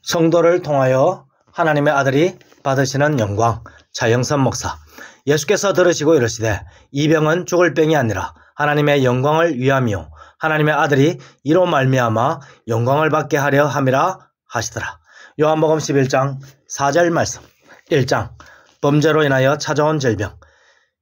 성도를 통하여 하나님의 아들이 받으시는 영광. 차영선 목사. 예수께서 들으시고 이르시되 이 병은 죽을 병이 아니라 하나님의 영광을 위함이요 하나님의 아들이 이로 말미암아 영광을 받게 하려 함이라 하시더라. 요한복음 11장 4절 말씀. 1장 범죄로 인하여 찾아온 질병.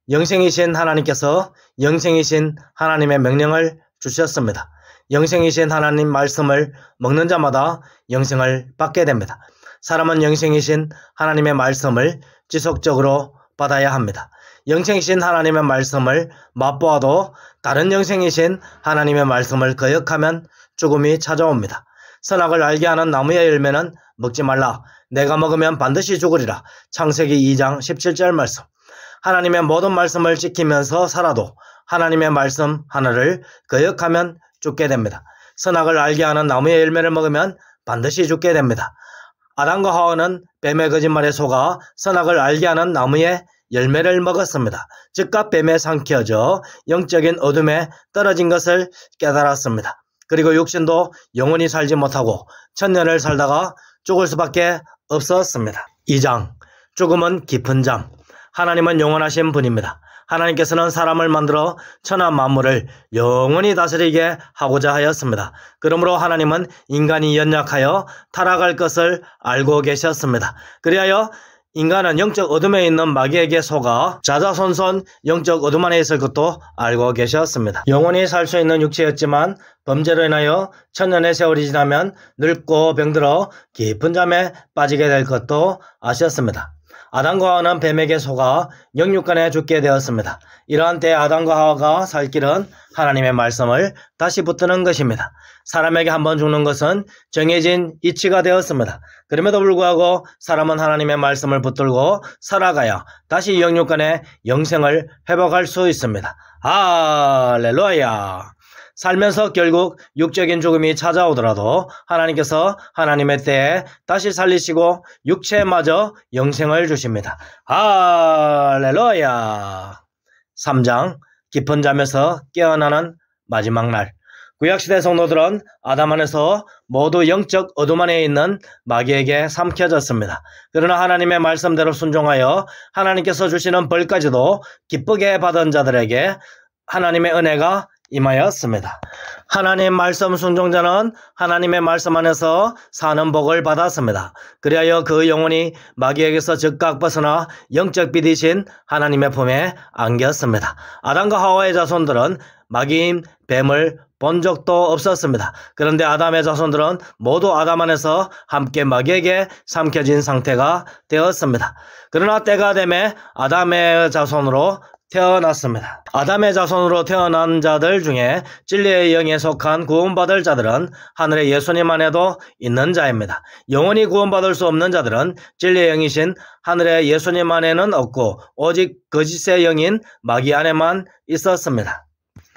영생이신 하나님께서 영생이신 하나님의 명령을 주셨습니다. 영생이신 하나님 말씀을 먹는 자마다 영생을 받게 됩니다. 사람은 영생이신 하나님의 말씀을 지속적으로 받아야 합니다. 영생이신 하나님의 말씀을 맛보아도 다른 영생이신 하나님의 말씀을 거역하면 죽음이 찾아옵니다. 선악을 알게 하는 나무의 열매는 먹지 말라. 내가 먹으면 반드시 죽으리라. 창세기 2장 17절 말씀. 하나님의 모든 말씀을 지키면서 살아도 하나님의 말씀 하나를 거역하면 죽게 됩니다. 선악을 알게 하는 나무의 열매를 먹으면 반드시 죽게 됩니다. 아담과 하와는 뱀의 거짓말에 속아 선악을 알게 하는 나무의 열매를 먹었습니다. 즉각 뱀에 삼켜져 영적인 어둠에 떨어진 것을 깨달았습니다. 그리고 육신도 영원히 살지 못하고 천년을 살다가 죽을 수밖에 없었습니다. 2장 죽음은 깊은 잠. 하나님은 영원하신 분입니다. 하나님께서는 사람을 만들어 천하 만물을 영원히 다스리게 하고자 하였습니다. 그러므로 하나님은 인간이 연약하여 타락할 것을 알고 계셨습니다. 그리하여 인간은 영적 어둠에 있는 마귀에게 속아 자자손손 영적 어둠 안에 있을 것도 알고 계셨습니다. 영원히 살 수 있는 육체였지만 범죄로 인하여 천년의 세월이 지나면 늙고 병들어 깊은 잠에 빠지게 될 것도 아셨습니다. 아담과 하와는 뱀에게 속아 영육간에 죽게 되었습니다. 이러한 때에 아담과 하와가 살 길은 하나님의 말씀을 다시 붙드는 것입니다. 사람에게 한번 죽는 것은 정해진 이치가 되었습니다. 그럼에도 불구하고 사람은 하나님의 말씀을 붙들고 살아가야 다시 영육간에 영생을 회복할 수 있습니다. 할렐루야. 살면서 결국 육적인 죽음이 찾아오더라도 하나님께서 하나님의 때에 다시 살리시고 육체마저 영생을 주십니다. 할렐루야. 3장 깊은 잠에서 깨어나는 마지막 날. 구약시대 성도들은 아담 안에서 모두 영적 어둠 안에 있는 마귀에게 삼켜졌습니다. 그러나 하나님의 말씀대로 순종하여 하나님께서 주시는 벌까지도 기쁘게 받은 자들에게 하나님의 은혜가 임하였습니다. 하나님 말씀 순종자는 하나님의 말씀 안에서 사는 복을 받았습니다. 그리하여 그 영혼이 마귀에게서 즉각 벗어나 영적 빛이신 하나님의 품에 안겼습니다. 아담과 하와의 자손들은 마귀인 뱀을 본 적도 없었습니다. 그런데 아담의 자손들은 모두 아담 안에서 함께 마귀에게 삼켜진 상태가 되었습니다. 그러나 때가 되매 아담의 자손으로 태어났습니다. 아담의 자손으로 태어난 자들 중에 진리의 영에 속한 구원받을 자들은 하늘에 예수님 안에도 있는 자입니다. 영원히 구원받을 수 없는 자들은 진리의 영이신 하늘에 예수님 안에는 없고 오직 거짓의 영인 마귀 안에만 있었습니다.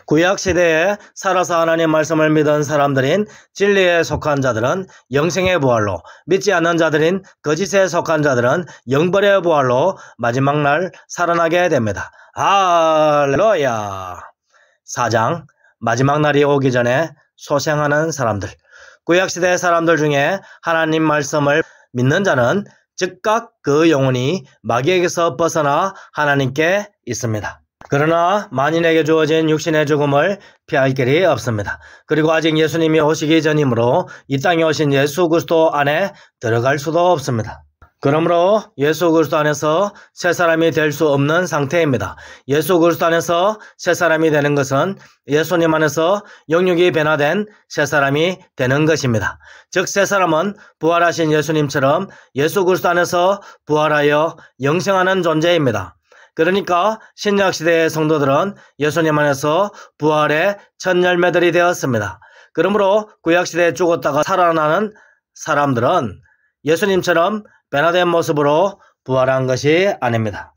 구약시대에 살아서 하나님 말씀을 믿은 사람들인 진리에 속한 자들은 영생의 부활로, 믿지 않는 자들인 거짓에 속한 자들은 영벌의 부활로 마지막 날 살아나게 됩니다. 할렐루야. 4장 마지막 날이 오기 전에 소생하는 사람들. 구약시대 사람들 중에 하나님 말씀을 믿는 자는 즉각 그 영혼이 마귀에게서 벗어나 하나님께 있습니다. 그러나 만인에게 주어진 육신의 죽음을 피할 길이 없습니다. 그리고 아직 예수님이 오시기 전이므로 이 땅에 오신 예수 그리스도 안에 들어갈 수도 없습니다. 그러므로 예수 그리스도 안에서 새 사람이 될 수 없는 상태입니다. 예수 그리스도 안에서 새 사람이 되는 것은 예수님 안에서 영육이 변화된 새 사람이 되는 것입니다. 즉 새 사람은 부활하신 예수님처럼 예수 그리스도 안에서 부활하여 영생하는 존재입니다. 그러니까 신약시대의 성도들은 예수님 안에서 부활의 첫 열매들이 되었습니다. 그러므로 구약시대에 죽었다가 살아나는 사람들은 예수님처럼 변화된 모습으로 부활한 것이 아닙니다.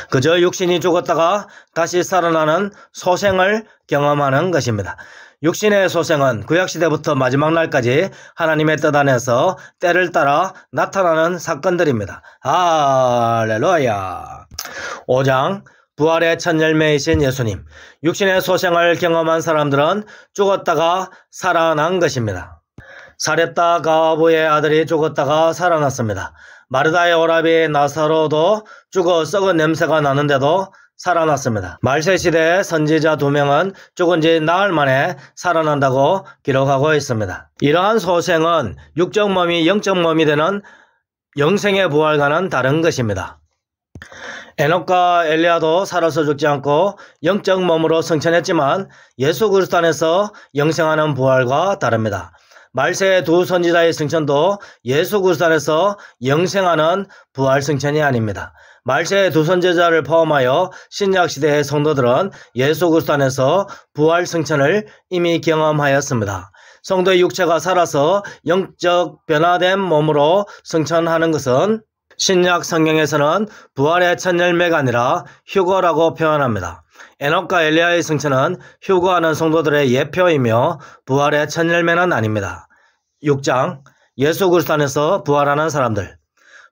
그저 육신이 죽었다가 다시 살아나는 소생을 경험하는 것입니다. 육신의 소생은 구약시대부터 마지막 날까지 하나님의 뜻 안에서 때를 따라 나타나는 사건들입니다. 할렐루야. 5장 부활의 첫 열매이신 예수님. 육신의 소생을 경험한 사람들은 죽었다가 살아난 것입니다. 사렙다 가부의 아들이 죽었다가 살아났습니다. 마르다의 오라비 나사로도 죽어 썩은 냄새가 나는데도 살아났습니다. 말세시대의 선지자 2명은 죽은 지 나흘 만에 살아난다고 기록하고 있습니다. 이러한 소생은 육적 몸이 영적 몸이 되는 영생의 부활과는 다른 것입니다. 에녹과 엘리야도 살아서 죽지 않고 영적 몸으로 승천했지만 예수 그리스도 안에서 영생하는 부활과 다릅니다. 말세의 2 선지자의 승천도 예수 그리스도 안에서 영생하는 부활 승천이 아닙니다. 말세의 2 선지자를 포함하여 신약시대의 성도들은 예수 그리스도 안에서 부활 승천을 이미 경험하였습니다. 성도의 육체가 살아서 영적 변화된 몸으로 승천하는 것은 신약 성경에서는 부활의 첫 열매가 아니라 휴거라고 표현합니다. 에녹과 엘리야의 승천은 휴거하는 성도들의 예표이며 부활의 첫 열매는 아닙니다. 6장 예수 그리스도 안에서 부활하는 사람들.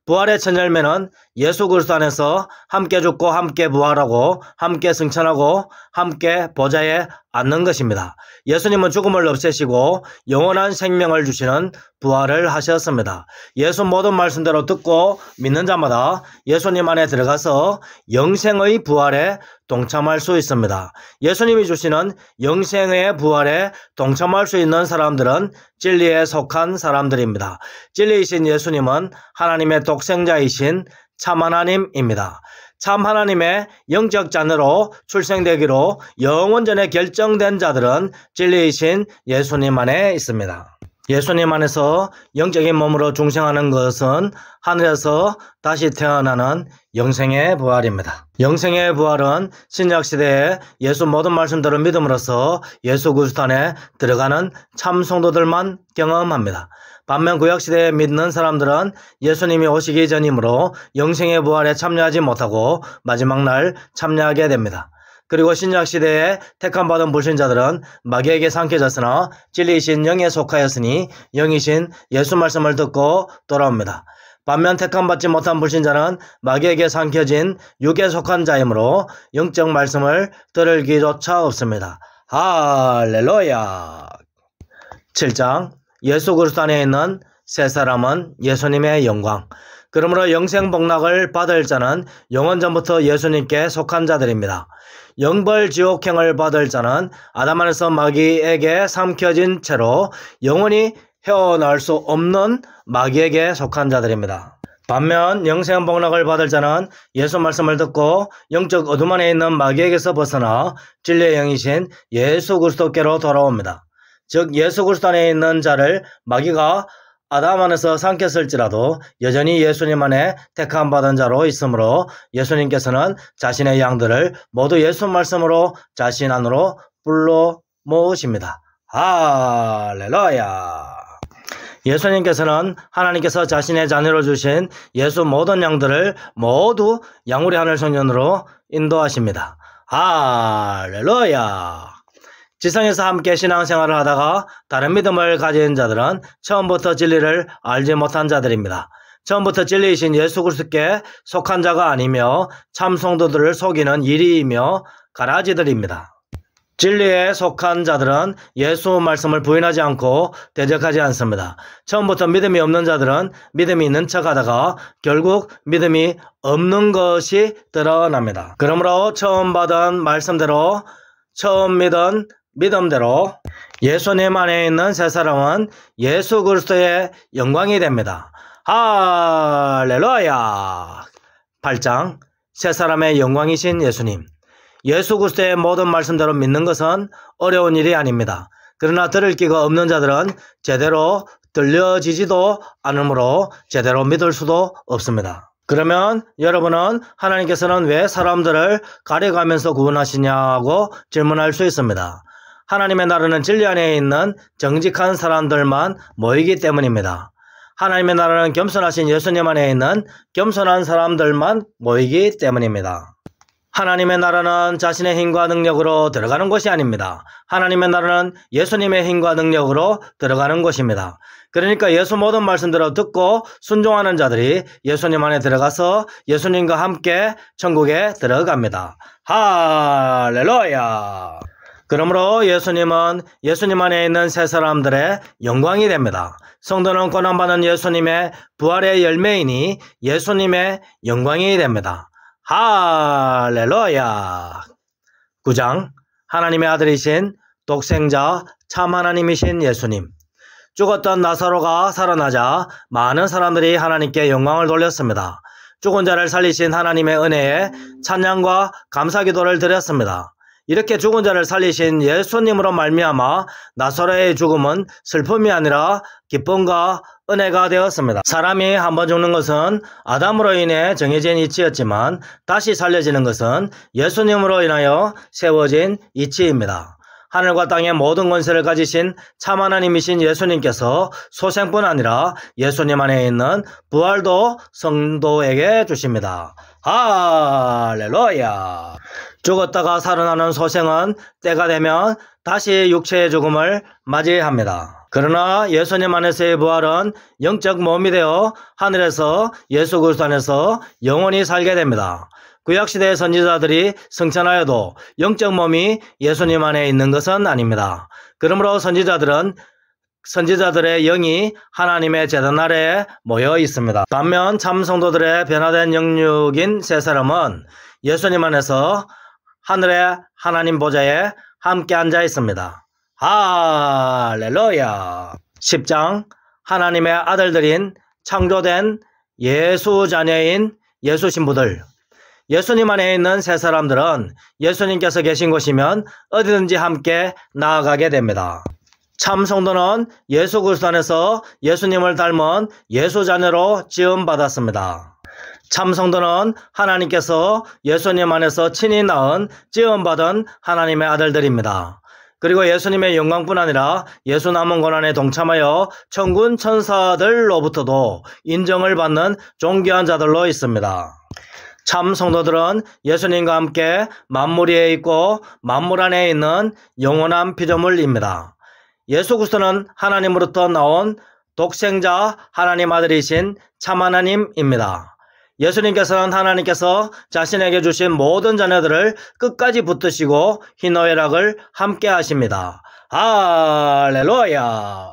부활의 첫 열매는 예수 그리스도 안에서 함께 죽고 함께 부활하고 함께 승천하고 함께 보좌에 앉는 것입니다. 예수님은 죽음을 없애시고 영원한 생명을 주시는 부활을 하셨습니다. 예수 모든 말씀대로 듣고 믿는 자마다 예수님 안에 들어가서 영생의 부활에 동참할 수 있습니다. 예수님이 주시는 영생의 부활에 동참할 수 있는 사람들은 진리에 속한 사람들입니다. 진리이신 예수님은 하나님의 독생자이신 참 하나님입니다. 참 하나님의 영적 자녀로 출생되기로 영원전에 결정된 자들은 진리이신 예수님 안에 있습니다. 예수님 안에서 영적인 몸으로 중생하는 것은 하늘에서 다시 태어나는 영생의 부활입니다. 영생의 부활은 신약시대에 예수 모든 말씀대로 믿음으로써 예수 그리스도 안에 들어가는 참 성도들만 경험합니다. 반면 구약시대에 믿는 사람들은 예수님이 오시기 전이므로 영생의 부활에 참여하지 못하고 마지막 날 참여하게 됩니다. 그리고 신약시대에 택함받은 불신자들은 마귀에게 삼켜졌으나 진리이신 영에 속하였으니 영이신 예수 말씀을 듣고 돌아옵니다. 반면 택함받지 못한 불신자는 마귀에게 삼켜진 육에 속한 자이므로 영적 말씀을 들을 기조차 없습니다. 할렐루야. 7장 예수 그리스도 안에 있는 새 사람은 예수님의 영광. 그러므로 영생 복락을 받을 자는 영원 전부터 예수님께 속한 자들입니다. 영벌 지옥행을 받을 자는 아담 안에서 마귀에게 삼켜진 채로 영원히 헤어나올 수 없는 마귀에게 속한 자들입니다. 반면 영생 복락을 받을 자는 예수 말씀을 듣고 영적 어둠 안에 있는 마귀에게서 벗어나 진리의 영이신 예수 그리스도께로 돌아옵니다. 즉 예수 그리스도 안에 있는 자를 마귀가 아담 안에서 삼켰을지라도 여전히 예수님 안에 택함 받은 자로 있으므로 예수님께서는 자신의 양들을 모두 예수 말씀으로 자신 안으로 불러 모으십니다. 할렐루야. 예수님께서는 하나님께서 자신의 자녀로 주신 예수 모든 양들을 모두 양우리 하늘 성전으로 인도하십니다. 할렐루야. 지상에서 함께 신앙생활을 하다가 다른 믿음을 가진 자들은 처음부터 진리를 알지 못한 자들입니다. 처음부터 진리이신 예수 그리스도께 속한 자가 아니며 참 성도들을 속이는 이리이며 가라지들입니다. 진리에 속한 자들은 예수 말씀을 부인하지 않고 대적하지 않습니다. 처음부터 믿음이 없는 자들은 믿음이 있는 척하다가 결국 믿음이 없는 것이 드러납니다. 그러므로 처음 받은 말씀대로 처음 믿은 믿음대로 예수님 안에 있는 새 사람은 예수 그리스도의 영광이 됩니다. 할렐루야. 8장 새 사람의 영광이신 예수님. 예수 그리스도의 모든 말씀대로 믿는 것은 어려운 일이 아닙니다. 그러나 들을 끼가 없는 자들은 제대로 들려지지도 않으므로 제대로 믿을 수도 없습니다. 그러면 여러분은 하나님께서는 왜 사람들을 가려가면서 구원하시냐고 질문할 수 있습니다. 하나님의 나라는 진리 안에 있는 정직한 사람들만 모이기 때문입니다. 하나님의 나라는 겸손하신 예수님 안에 있는 겸손한 사람들만 모이기 때문입니다. 하나님의 나라는 자신의 힘과 능력으로 들어가는 것이 아닙니다. 하나님의 나라는 예수님의 힘과 능력으로 들어가는 것입니다. 그러니까 예수 모든 말씀대로 듣고 순종하는 자들이 예수님 안에 들어가서 예수님과 함께 천국에 들어갑니다. 할렐루야. 그러므로 예수님은 예수님 안에 있는 새 사람들의 영광이 됩니다. 성도는 고난받은 예수님의 부활의 열매이니 예수님의 영광이 됩니다. 할렐루야. 9장 하나님의 아들이신 독생자 참 하나님이신 예수님. 죽었던 나사로가 살아나자 많은 사람들이 하나님께 영광을 돌렸습니다. 죽은 자를 살리신 하나님의 은혜에 찬양과 감사기도를 드렸습니다. 이렇게 죽은 자를 살리신 예수님으로 말미암아 나사로의 죽음은 슬픔이 아니라 기쁨과 은혜가 되었습니다. 사람이 한번 죽는 것은 아담으로 인해 정해진 이치였지만 다시 살려지는 것은 예수님으로 인하여 세워진 이치입니다. 하늘과 땅의 모든 권세를 가지신 참 하나님이신 예수님께서 소생뿐 아니라 예수님 안에 있는 부활도 성도에게 주십니다. 할렐루야. 죽었다가 살아나는 소생은 때가 되면 다시 육체의 죽음을 맞이합니다. 그러나 예수님 안에서의 부활은 영적 몸이 되어 하늘에서 예수 그리스도 안에서 영원히 살게 됩니다. 구약시대의 선지자들이 승천하여도 영적 몸이 예수님 안에 있는 것은 아닙니다. 그러므로 선지자들의 영이 하나님의 제단 아래에 모여 있습니다. 반면 참 성도들의 변화된 영육인 새 사람은 예수님 안에서 하늘의 하나님 보좌에 함께 앉아 있습니다. 할렐루야. 10장 하나님의 아들들인 창조된 예수 자녀인 예수 신부들. 예수님 안에 있는 새 사람들은 예수님께서 계신 곳이면 어디든지 함께 나아가게 됩니다. 참 성도는 예수 그리스도 안에서 예수님을 닮은 예수 자녀로 지음받았습니다. 참 성도는 하나님께서 예수님 안에서 친히 낳은 지음받은 하나님의 아들들입니다. 그리고 예수님의 영광뿐 아니라 예수 남은 고난에 동참하여 천군 천사들로부터도 인정을 받는 존귀한 자들로 있습니다. 참 성도들은 예수님과 함께 만물 위에 있고 만물 안에 있는 영원한 피조물입니다. 예수 그리스도는 하나님으로부터 나온 독생자 하나님 아들이신 참 하나님입니다. 예수님께서는 하나님께서 자신에게 주신 모든 자녀들을 끝까지 붙드시고 희노애락을 함께 하십니다. 할렐루야.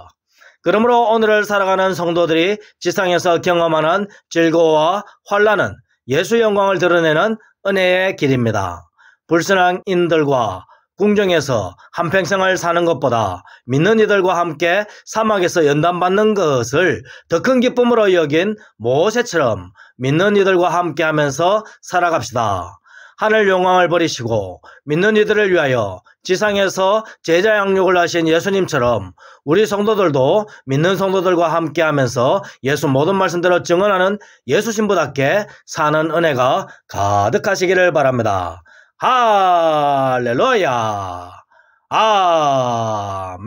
그러므로 오늘을 살아가는 성도들이 지상에서 경험하는 즐거움과 환난은 예수 영광을 드러내는 은혜의 길입니다. 불신앙인들과 궁정에서 한평생을 사는 것보다 믿는 이들과 함께 사막에서 연단받는 것을 더 큰 기쁨으로 여긴 모세처럼 믿는 이들과 함께 하면서 살아갑시다. 하늘 영광을 버리시고 믿는 이들을 위하여 지상에서 제자 양육을 하신 예수님처럼 우리 성도들도 믿는 성도들과 함께 하면서 예수 모든 말씀대로 증언하는 예수 신부답게 사는 은혜가 가득하시기를 바랍니다. 할렐루야. 아멘.